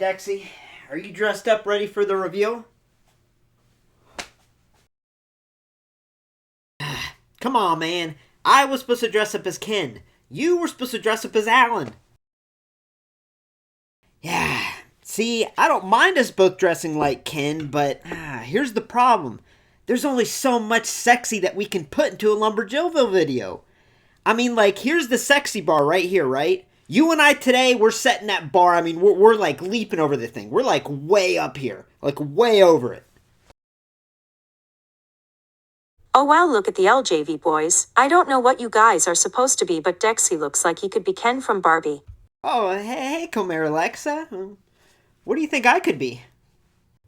Dexy. Are you dressed up ready for the reveal? Come on, man. I was supposed to dress up as Ken. You were supposed to dress up as Alan. Yeah, see, I don't mind us both dressing like Ken, but here's the problem. There's only so much sexy that we can put into a LumberJillville video. I mean, like, here's the sexy bar right here, right? You and I today, we're setting that bar. I mean, we're like leaping over the thing. We're like way up here, like way over it. Oh wow, look at the LJV boys. I don't know what you guys are supposed to be, but Dexy looks like he could be Ken from Barbie. Oh, hey, Comer Alexa. What do you think I could be?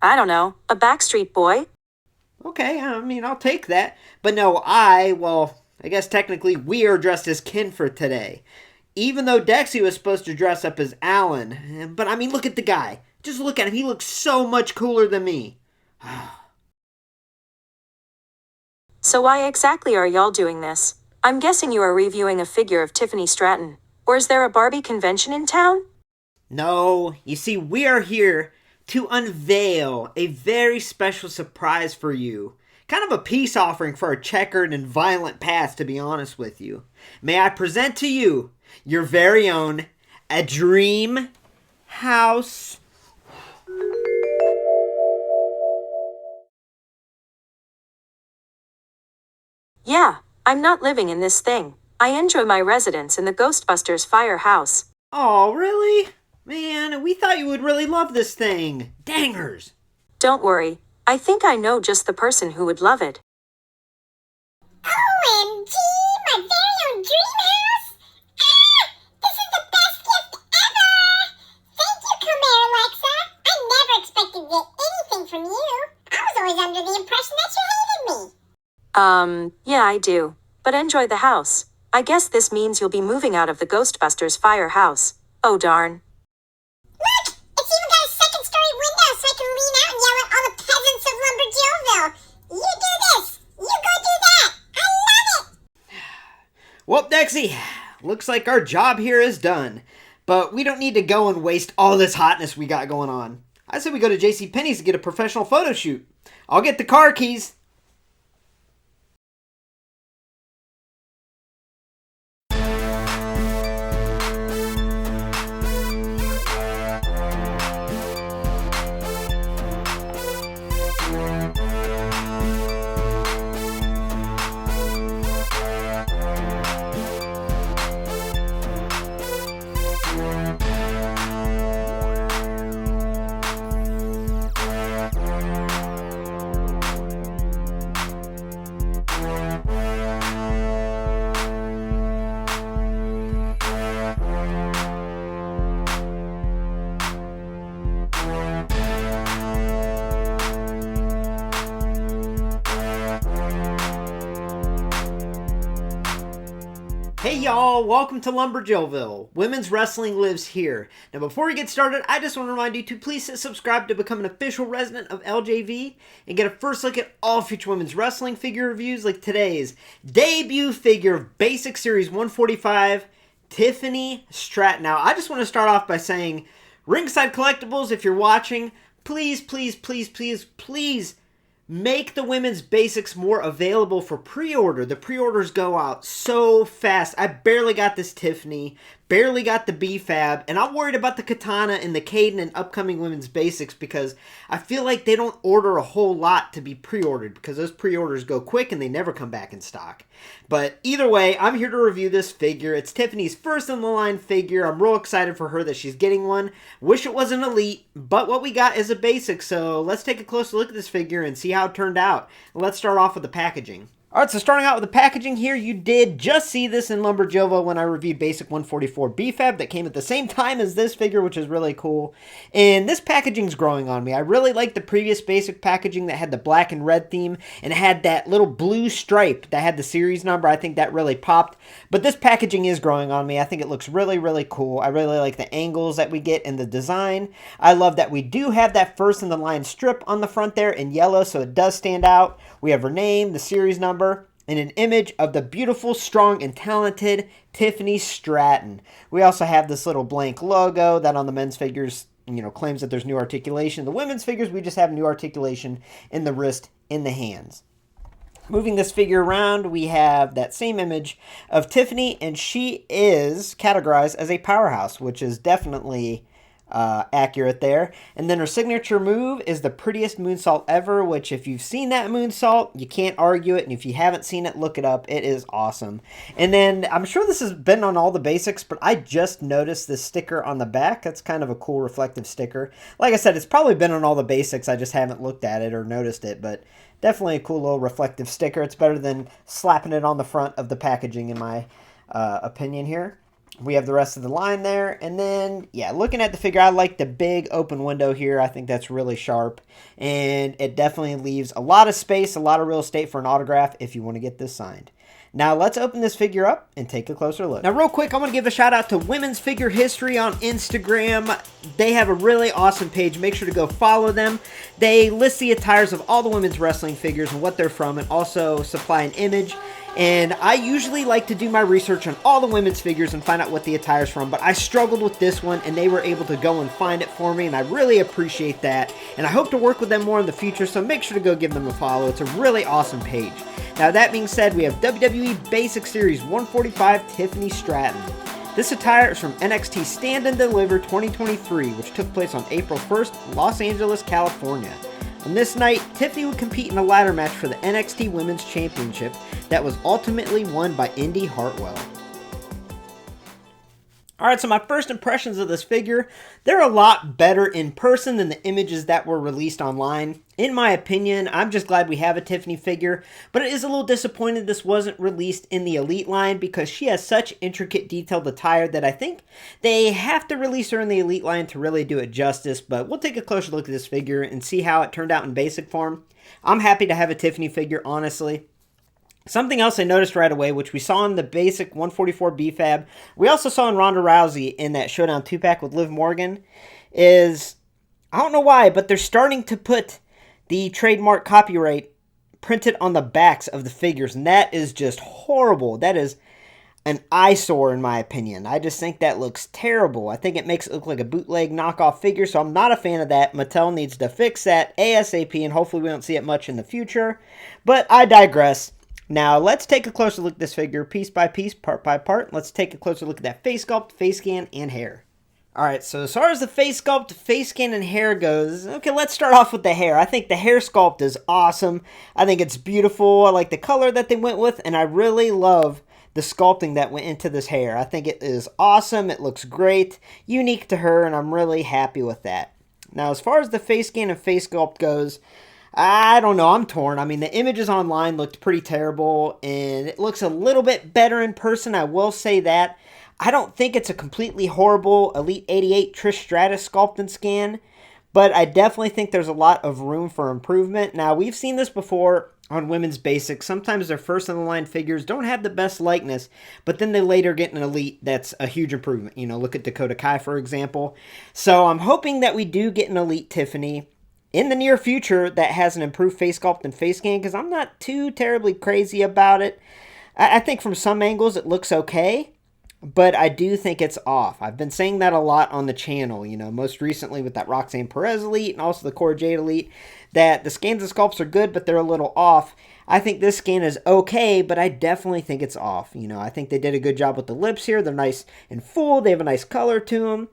I don't know, a Backstreet Boy? Okay, I mean, I'll take that. But no, I guess technically we are dressed as Ken for today. Even though Dexy was supposed to dress up as Alan. But I mean, look at the guy. Just look at him. He looks so much cooler than me. So why exactly are y'all doing this? I'm guessing you are reviewing a figure of Tiffany Stratton. Or is there a Barbie convention in town? No, you see, we are here to unveil a very special surprise for you. Kind of a peace offering for our checkered and violent past, to be honest with you. May I present to you your very own A Dream House. Yeah, I'm not living in this thing. I enjoy my residence in the Ghostbusters firehouse. Oh, really? Man, we thought you would really love this thing. Dangers. Don't worry, I think I know just the person who would love it. OMG, my very own dream house? This is the best gift ever! Thank you, Comer Alexa. I never expected to get anything from you. I was always under the impression that you hated me. Yeah, I do. But enjoy the house. I guess this means you'll be moving out of the Ghostbusters firehouse. Oh darn. Look! It's even got a second-story window so I can lean out and yell at all the peasants of LumberJillville. You do this! You go do that! I love it! Well, Dexy, looks like our job here is done. But we don't need to go and waste all this hotness we got going on. I said we go to JCPenney's to get a professional photo shoot. I'll get the car keys. Hey y'all, welcome to LumberJillville. Women's wrestling lives here. Now before we get started, I just want to remind you to please hit subscribe to become an official resident of LJV and get a first look at all future women's wrestling figure reviews like today's debut figure of Basic Series 145, Tiffany Stratton. Now I just want to start off by saying, Ringside Collectibles, if you're watching, please make the women's basics more available for pre-order. The pre-orders go out so fast. I barely got this Tiffany, barely got the B-Fab, and I'm worried about the Katana and the Caden and upcoming women's basics because I feel like they don't order a whole lot to be pre-ordered because those pre-orders go quick and they never come back in stock. But either way, I'm here to review this figure. It's Tiffany's first in the line figure. I'm real excited for her that she's getting one. Wish it was an elite, but what we got is a basic, so let's take a closer look at this figure and see how it turned out. Let's start off with the packaging. Alright, so starting out with the packaging here, you did just see this in LumberJillville when I reviewed Basic 144 B-Fab that came at the same time as this figure, which is really cool. And this packaging's growing on me. I really like the previous Basic packaging that had the black and red theme and it had that little blue stripe that had the series number. I think that really popped. But this packaging is growing on me. I think it looks really cool. I really like the angles that we get in the design. I love that we do have that first in the line strip on the front there in yellow, so it does stand out. We have her name, the series number, and an image of the beautiful, strong, and talented Tiffany Stratton. We also have this little blank logo that on the men's figures claims that there's new articulation. The women's figures, we just have new articulation in the wrist, in the hands. Moving this figure around, we have that same image of Tiffany, and she is categorized as a powerhouse, which is definitely accurate there. And then her signature move is the prettiest moonsault ever, which if you've seen that moonsault, you can't argue it. And if you haven't seen it, look it up. It is awesome. And then I'm sure this has been on all the basics, but I just noticed this sticker on the back. That's kind of a cool reflective sticker. Like I said, it's probably been on all the basics. I just haven't looked at it or noticed it, but definitely a cool little reflective sticker. It's better than slapping it on the front of the packaging, in my opinion here. We have the rest of the line there. And then, yeah, looking at the figure, I like the big open window here. I think that's really sharp. And it definitely leaves a lot of space, a lot of real estate for an autograph if you want to get this signed. Now, let's open this figure up and take a closer look. Now, real quick, I want to give a shout out to Women's Figure History on Instagram. They have a really awesome page. Make sure to go follow them. They list the attires of all the women's wrestling figures and what they're from, and also supply an image. And I usually like to do my research on all the women's figures and find out what the attire's from, but I struggled with this one, and they were able to go and find it for me, and I really appreciate that. And I hope to work with them more in the future, so make sure to go give them a follow. It's a really awesome page. Now, that being said, we have WWE Basic Series 145 Tiffany Stratton. This attire is from NXT Stand and Deliver 2023, which took place on April 1st, Los Angeles, California. On this night, Tiffany would compete in a ladder match for the NXT Women's Championship that was ultimately won by Indy Hartwell. Alright, so my first impressions of this figure, they're a lot better in person than the images that were released online. In my opinion, I'm just glad we have a Tiffany figure, but it is a little disappointed this wasn't released in the Elite line because she has such intricate detailed attire that I think they have to release her in the Elite line to really do it justice, but we'll take a closer look at this figure and see how it turned out in basic form. I'm happy to have a Tiffany figure, honestly. Something else I noticed right away, which we saw in the basic 144 B-Fab, we also saw in Ronda Rousey in that Showdown 2-pack with Liv Morgan, is, I don't know why, but they're starting to put the trademark copyright printed on the backs of the figures, and that is just horrible. That is an eyesore, in my opinion. I just think that looks terrible. I think it makes it look like a bootleg knockoff figure, so I'm not a fan of that. Mattel needs to fix that ASAP, and hopefully we don't see it much in the future. But I digress. Now, let's take a closer look at this figure, piece by piece, part by part. Let's take a closer look at that face sculpt, face scan, and hair. Alright, so as far as the face sculpt, face scan, and hair goes, okay, let's start off with the hair. I think the hair sculpt is awesome. I think it's beautiful. I like the color that they went with, and I really love the sculpting that went into this hair. I think it is awesome. It looks great, unique to her, and I'm really happy with that. Now, as far as the face scan and face sculpt goes, I don't know, I'm torn. I mean, the images online looked pretty terrible, and it looks a little bit better in person, I will say that. I don't think it's a completely horrible Elite 88 Trish Stratus sculpt and scan, but I definitely think there's a lot of room for improvement. Now, we've seen this before on women's basics. Sometimes their first-in-the-line figures don't have the best likeness, but then they later get an Elite that's a huge improvement. You know, look at Dakota Kai, for example. So I'm hoping that we do get an Elite Tiffany in the near future that has an improved face sculpt and face scan, because I'm not too terribly crazy about it. I think from some angles it looks okay, but I do think it's off. I've been saying that a lot on the channel, you know, most recently with that Roxanne Perez Elite and also the Cora Jade Elite, that the scans and sculpts are good, but they're a little off. I think this scan is okay, but I definitely think it's off. You know, I think they did a good job with the lips here. They're nice and full. They have a nice color to them.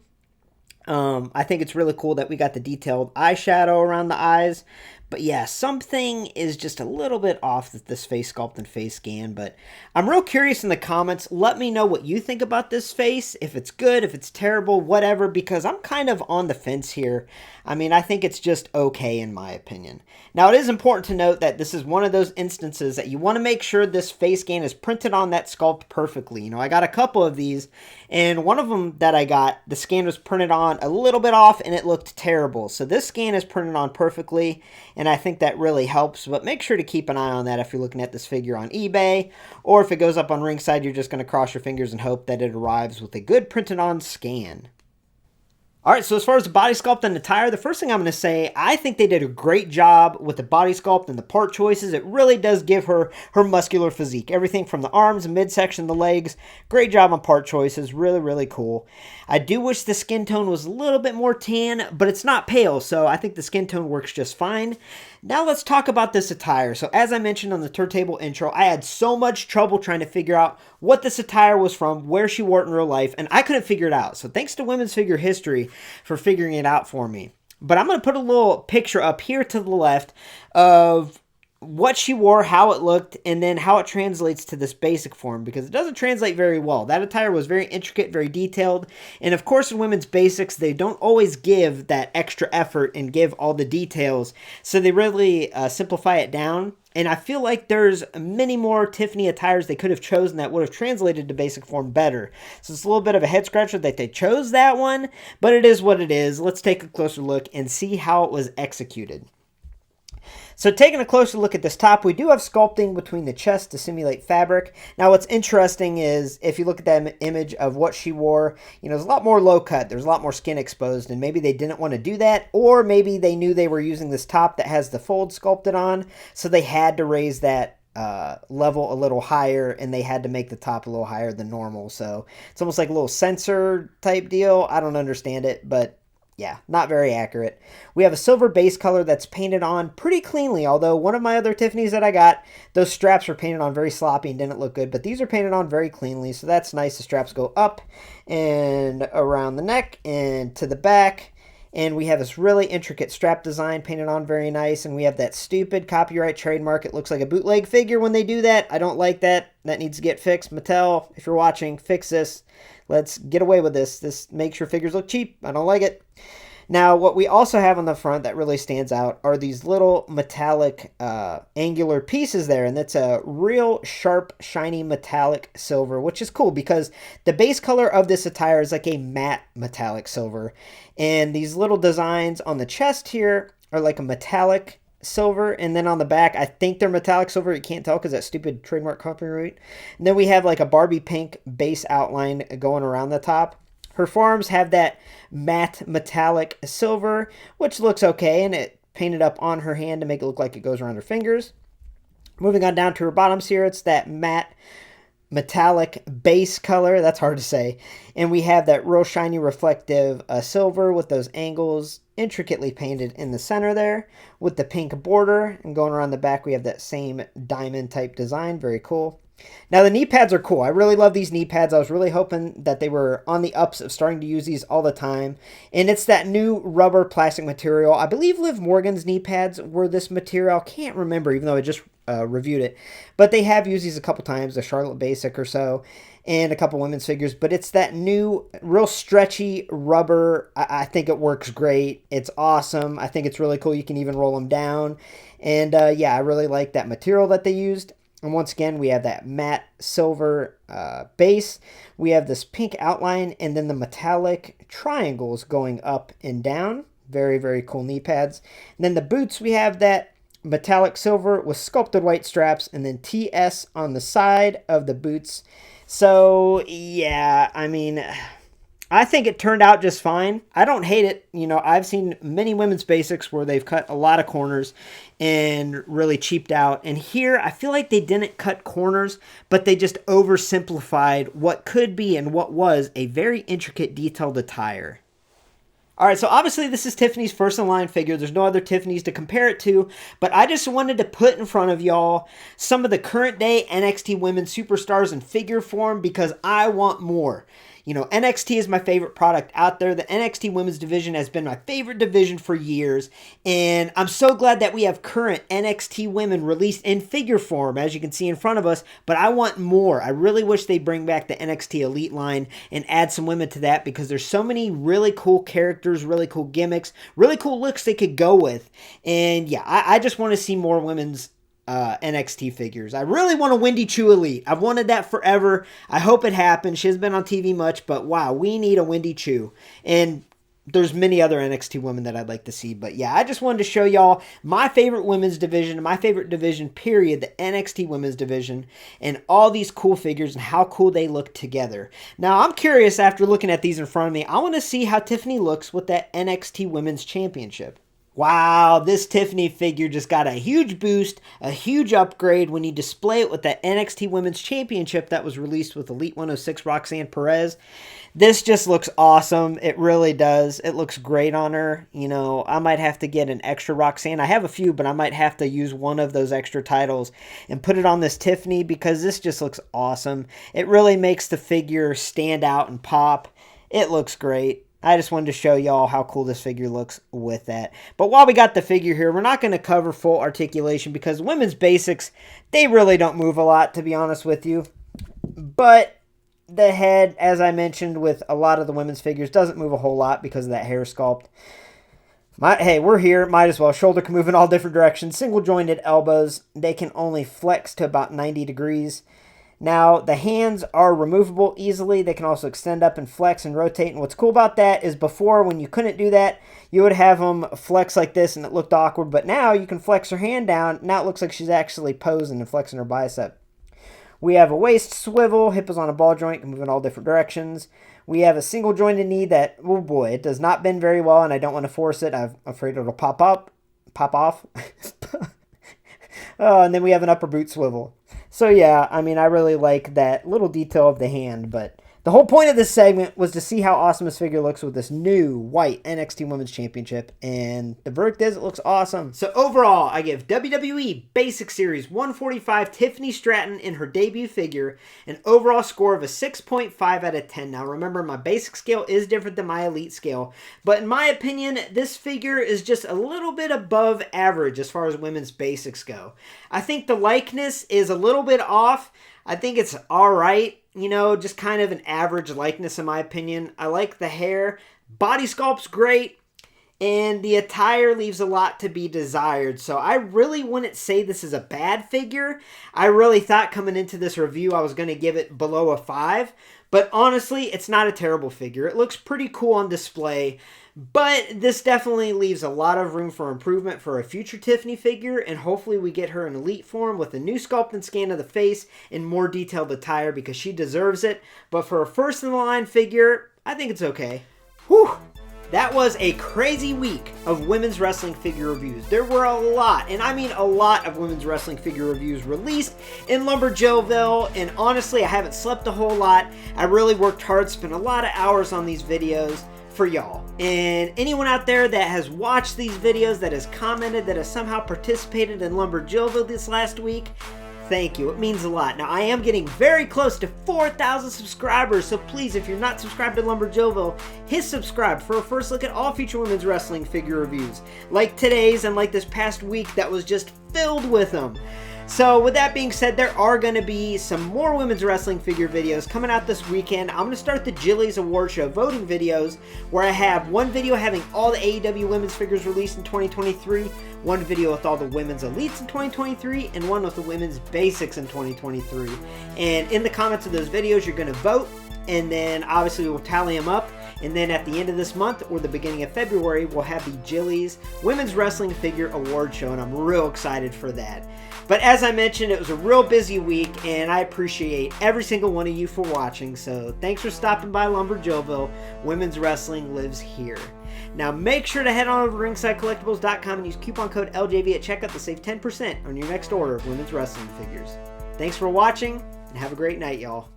I think it's really cool that we got the detailed eyeshadow around the eyes. But yeah, something is just a little bit off with this face sculpt and face scan. But I'm real curious in the comments. Let me know what you think about this face. If it's good, if it's terrible, whatever. Because I'm kind of on the fence here. I mean, I think it's just okay in my opinion. Now, it is important to note that this is one of those instances that you want to make sure this face scan is printed on that sculpt perfectly. You know, I got a couple of these, and one of them that I got, the scan was printed on a little bit off, and it looked terrible. So this scan is printed on perfectly, and I think that really helps. But make sure to keep an eye on that if you're looking at this figure on eBay, or if it goes up on Ringside, you're just going to cross your fingers and hope that it arrives with a good printed on scan. All right, so as far as the body sculpt and attire, the first thing I'm going to say, I think they did a great job with the body sculpt and the part choices. It really does give her muscular physique. Everything from the arms, midsection, the legs. Great job on part choices. Really, really cool. I do wish the skin tone was a little bit more tan, but it's not pale, so I think the skin tone works just fine. Now let's talk about this attire. So as I mentioned on the turntable intro, I had so much trouble trying to figure out what this attire was from, where she wore it in real life, and I couldn't figure it out. So thanks to Women's Figure History for figuring it out for me. But I'm going to put a little picture up here to the left of what she wore, how it looked, and then how it translates to this basic form, because it doesn't translate very well. That attire was very intricate, very detailed, and of course in women's basics, they don't always give that extra effort and give all the details, so they really simplify it down. And I feel like there's many more Tiffany attires they could have chosen that would have translated to basic form better. So it's a little bit of a head scratcher that they chose that one, but it is what it is. Let's take a closer look and see how it was executed. So taking a closer look at this top, we do have sculpting between the chest to simulate fabric. Now what's interesting is if you look at that image of what she wore, there's a lot more low cut, there's a lot more skin exposed, and maybe they didn't want to do that, or maybe they knew they were using this top that has the fold sculpted on, so they had to raise that level a little higher, and they had to make the top a little higher than normal. So it's almost like a little sensor type deal. I don't understand it, but yeah, not very accurate. We have a silver base color that's painted on pretty cleanly, although one of my other Tiffany's that I got, those straps were painted on very sloppy and didn't look good, but these are painted on very cleanly, so that's nice. The straps go up and around the neck and to the back, and we have this really intricate strap design painted on very nice, and we have that stupid copyright trademark. It looks like a bootleg figure when they do that. I don't like that. That needs to get fixed. Mattel, if you're watching, fix this. Let's get away with this. This makes your figures look cheap. I don't like it. Now, what we also have on the front that really stands out are these little metallic angular pieces there, and that's a real sharp, shiny metallic silver, which is cool because the base color of this attire is like a matte metallic silver, and these little designs on the chest here are like a metallic silver, and then on the back, I think they're metallic silver. You can't tell because that stupid trademark copyright. And then we have like a Barbie pink base outline going around the top. Her forearms have that matte metallic silver, which looks okay, and it painted up on her hand to make it look like it goes around her fingers. Moving on down to her bottoms here, it's that matte metallic base color. That's hard to say. And we have that real shiny reflective silver with those angles intricately painted in the center there with the pink border. And going around the back, we have that same diamond type design. Very cool. Now the knee pads are cool. I really love these knee pads. I was really hoping that they were on the ups of starting to use these all the time. And it's that new rubber plastic material. I believe Liv Morgan's knee pads were this material. I can't remember, even though I just reviewed it. But they have used these a couple times, the Charlotte Basic or so, and a couple women's figures. But it's that new, real stretchy rubber. I think it works great. It's awesome. I think it's really cool. You can even roll them down. And yeah, I really like that material that they used. And once again, we have that matte silver base. We have this pink outline and then the metallic triangles going up and down. Very, very cool knee pads. And then the boots, we have that metallic silver with sculpted white straps and then TS on the side of the boots. So, yeah, I mean, I think it turned out just fine. I don't hate it. I've seen many women's basics where they've cut a lot of corners and really cheaped out. And here, I feel like they didn't cut corners, but they just oversimplified what could be and what was a very intricate, detailed attire. All right, so obviously this is Tiffany's first in line figure. There's no other Tiffany's to compare it to, but I just wanted to put in front of y'all some of the current day NXT women's superstars in figure form because I want more. NXT is my favorite product out there. The NXT women's division has been my favorite division for years, and I'm so glad that we have current NXT women released in figure form, as you can see in front of us, but I want more. I really wish they bring back the NXT Elite line and add some women to that because there's so many really cool characters, really cool gimmicks, really cool looks they could go with, and yeah, I just want to see more women's NXT figures. I really want a Wendy Choo Elite. I've wanted that forever. I hope it happens. She hasn't been on TV much, but wow, we need a Wendy Choo. And there's many other NXT women that I'd like to see. But yeah, I just wanted to show y'all my favorite women's division, my favorite division, period, the NXT women's division, and all these cool figures and how cool they look together. Now, I'm curious after looking at these in front of me, I want to see how Tiffany looks with that NXT Women's Championship. Wow, this Tiffany figure just got a huge boost, a huge upgrade when you display it with that NXT Women's Championship that was released with Elite 106 Roxanne Perez. This just looks awesome. It really does. It looks great on her. You know, I might have to get an extra Roxanne. I have a few, but I might have to use one of those extra titles and put it on this Tiffany because this just looks awesome. It really makes the figure stand out and pop. It looks great. I just wanted to show y'all how cool this figure looks with that. But while we got the figure here, we're not going to cover full articulation because women's basics, they really don't move a lot, to be honest with you. But the head, as I mentioned with a lot of the women's figures, doesn't move a whole lot because of that hair sculpt. Hey, we're here. Might as well. Shoulder can move in all different directions. Single jointed elbows. They can only flex to about 90 degrees. Now, the hands are removable easily. They can also extend up and flex and rotate. And what's cool about that is before, when you couldn't do that, you would have them flex like this and it looked awkward. But now you can flex her hand down. Now it looks like she's actually posing and flexing her bicep. We have a waist swivel. Hip is on a ball joint. Can move in all different directions. We have a single jointed knee that, oh boy, it does not bend very well. And I don't want to force it. I'm afraid it'll pop off. And then we have an upper boot swivel. So yeah, I mean, I really like that little detail of the hand, but the whole point of this segment was to see how awesome this figure looks with this new white NXT Women's Championship, and the verdict is it looks awesome. So overall, I give WWE Basic Series 145 Tiffany Stratton in her debut figure an overall score of a 6.5 out of 10. Now remember, my basic scale is different than my elite scale, but in my opinion, this figure is just a little bit above average as far as women's basics go. I think the likeness is a little bit off. I think it's alright. You know, just kind of an average likeness in my opinion. I like the hair. Body sculpt's great. And the attire leaves a lot to be desired. So I really wouldn't say this is a bad figure. I really thought coming into this review I was going to give it below a 5. But honestly, it's not a terrible figure. It looks pretty cool on display. But this definitely leaves a lot of room for improvement for a future Tiffany figure, and hopefully we get her in elite form with a new sculpt and scan of the face and more detailed attire because she deserves it. But for a first-in-the-line figure, I think it's okay. Whew! That was a crazy week of women's wrestling figure reviews. There were a lot, and I mean a lot of women's wrestling figure reviews released in LumberJillville, and honestly, I haven't slept a whole lot. I really worked hard, spent a lot of hours on these videos for y'all. And anyone out there that has watched these videos, that has commented, that has somehow participated in LumberJillville this last week, thank you. It means a lot. Now, I am getting very close to 4,000 subscribers, so please, if you're not subscribed to LumberJillville, hit subscribe for a first look at all future women's wrestling figure reviews, like today's and like this past week that was just filled with them. So with that being said, there are going to be some more women's wrestling figure videos coming out this weekend. I'm going to start the Jillies Award Show voting videos, where I have one video having all the AEW women's figures released in 2023, one video with all the women's elites in 2023, and one with the women's basics in 2023. And in the comments of those videos, you're going to vote, and then obviously we'll tally them up. And then at the end of this month or the beginning of February, we'll have the Jillies Women's Wrestling Figure Award Show, and I'm real excited for that. But as I mentioned, it was a real busy week, and I appreciate every single one of you for watching. So thanks for stopping by LumberJillville. Women's wrestling lives here. Now make sure to head on over to ringsidecollectibles.com and use coupon code LJV at checkout to save 10% on your next order of women's wrestling figures. Thanks for watching, and have a great night, y'all.